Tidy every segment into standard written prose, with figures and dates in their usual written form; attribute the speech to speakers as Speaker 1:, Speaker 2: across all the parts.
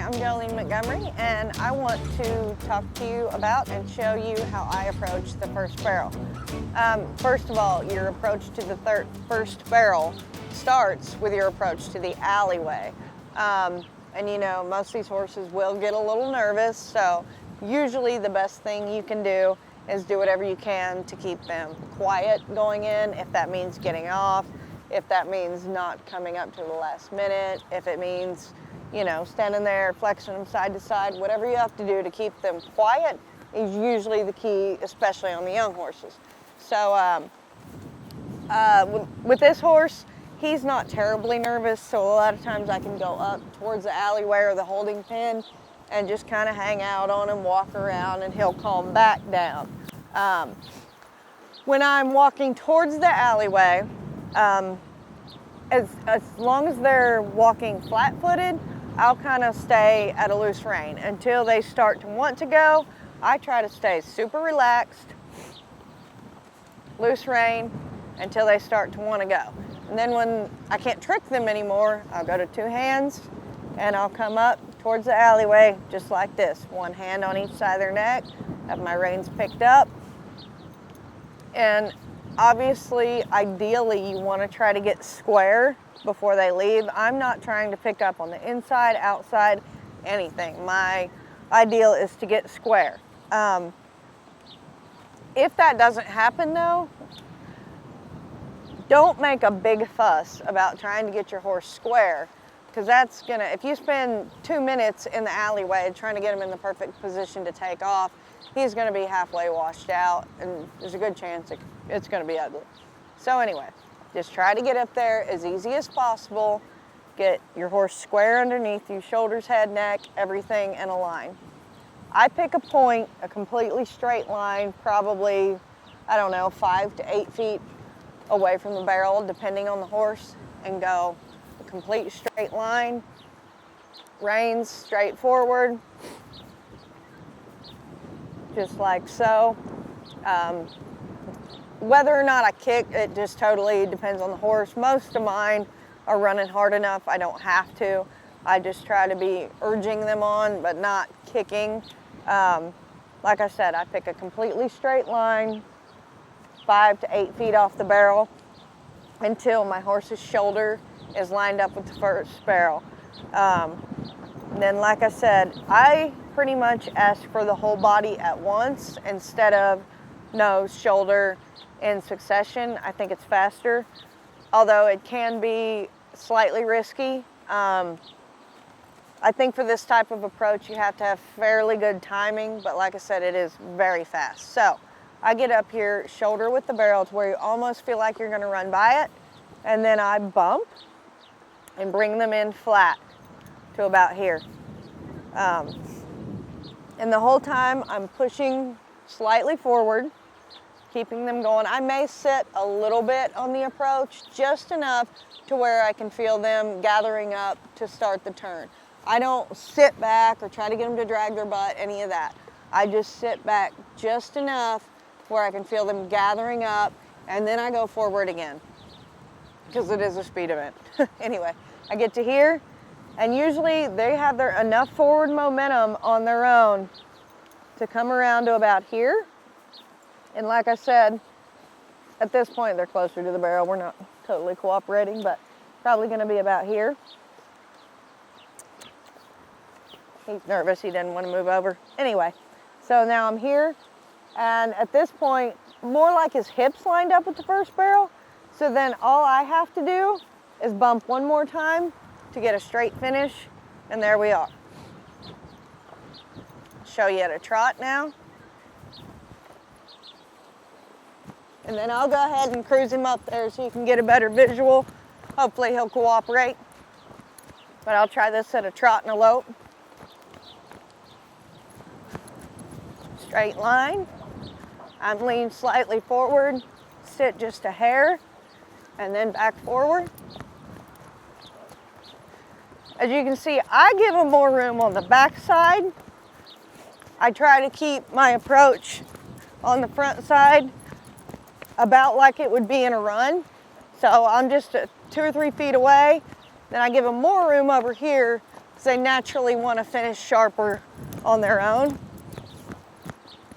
Speaker 1: I'm Jolene Montgomery, and I want to talk to you about and show you how I approach the first barrel. First of all, your approach to the first barrel starts with your approach to the alleyway. And you know, most of these horses will get a little nervous, so usually the best thing you can do is do whatever you can to keep them quiet going in, if that means getting off, if that means not coming up to the last minute, if it means, you know, standing there, flexing them side to side, whatever you have to do to keep them quiet is usually the key, especially on the young horses. So with this horse, he's not terribly nervous, so a lot of times I can go up towards the alleyway or the holding pen and just kind of hang out on him, walk around, and he'll calm back down. When I'm walking towards the alleyway, as long as they're walking flat-footed, I'll kind of stay at a loose rein until they start to want to go. I try to stay super relaxed, loose rein, until they start to want to go. And then when I can't trick them anymore, I'll go to two hands and I'll come up towards the alleyway just like this. One hand on each side of their neck, have my reins picked up. And obviously, ideally, you want to try to get square before they leave. I'm not trying to pick up on the inside, outside, anything. My ideal is to get square. If that doesn't happen though, don't make a big fuss about trying to get your horse square, because that's gonna, if you spend 2 minutes in the alleyway trying to get him in the perfect position to take off, he's gonna be halfway washed out, and there's a good chance it's gonna be ugly. So anyway, just try to get up there as easy as possible, get your horse square underneath you, shoulders, head, neck, everything in a line. I pick a point, a completely straight line, probably, I don't know, 5 to 8 feet away from the barrel, depending on the horse, and go a complete straight line, reins straight forward, just like so. Whether or not I kick, it just totally depends on the horse. Most of mine are running hard enough, I don't have to. I just try to be urging them on, but not kicking. Like I said, I pick a completely straight line, 5 to 8 feet off the barrel, until my horse's shoulder is lined up with the first barrel. Then, like I said, I pretty much ask for the whole body at once instead of nose, shoulder in succession. I think it's faster, although it can be slightly risky. I think for this type of approach, you have to have fairly good timing, but like I said, it is very fast. So I get up here, shoulder with the barrel to where you almost feel like you're gonna run by it, and then I bump and bring them in flat to about here. And the whole time I'm pushing slightly forward, keeping them going. I may sit a little bit on the approach, just enough to where I can feel them gathering up to start the turn. I don't sit back or try to get them to drag their butt, any of that. I just sit back just enough where I can feel them gathering up, and then I go forward again, because it is a speed event. Anyway, I get to here, and usually they have enough forward momentum on their own to come around to about here. And like I said, at this point, they're closer to the barrel. We're not totally cooperating, but probably gonna be about here. He's nervous, he doesn't want to move over. Anyway, so now I'm here, and at this point, more like his hips lined up with the first barrel. So then all I have to do is bump one more time to get a straight finish, and there we are. Show you at a trot now. And then I'll go ahead and cruise him up there so you can get a better visual. Hopefully he'll cooperate. But I'll try this at a trot and a lope. Straight line. I'm leaned slightly forward, sit just a hair, and then back forward. As you can see, I give them more room on the back side. I try to keep my approach on the front side about like it would be in a run. So I'm just 2 or 3 feet away. Then I give them more room over here because they naturally want to finish sharper on their own.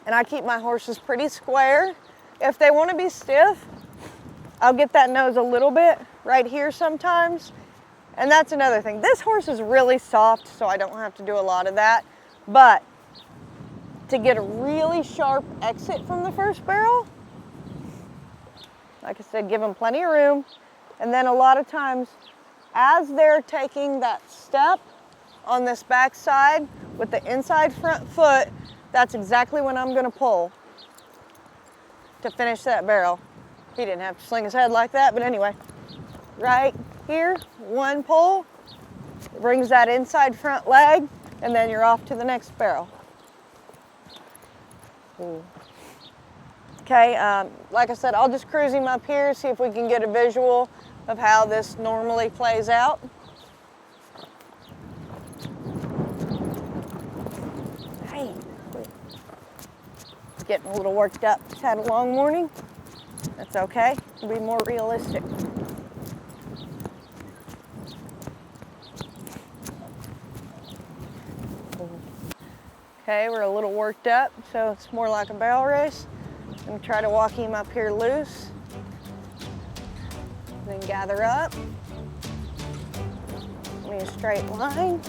Speaker 1: And I keep my horses pretty square. If they want to be stiff, I'll get that nose a little bit right here sometimes. And that's another thing. This horse is really soft, so I don't have to do a lot of that. But to get a really sharp exit from the first barrel, like I said, give them plenty of room. And then a lot of times, as they're taking that step on this back side with the inside front foot, that's exactly when I'm gonna pull to finish that barrel. He didn't have to sling his head like that, but anyway. Right here, one pull, brings that inside front leg, and then you're off to the next barrel. Ooh. Okay, like I said, I'll just cruise him up here, see if we can get a visual of how this normally plays out. Hey, getting a little worked up. Just had a long morning. That's okay. It'll be more realistic. Okay, we're a little worked up, so it's more like a barrel race. I'm gonna try to walk him up here loose. Then gather up. Give me a straight line.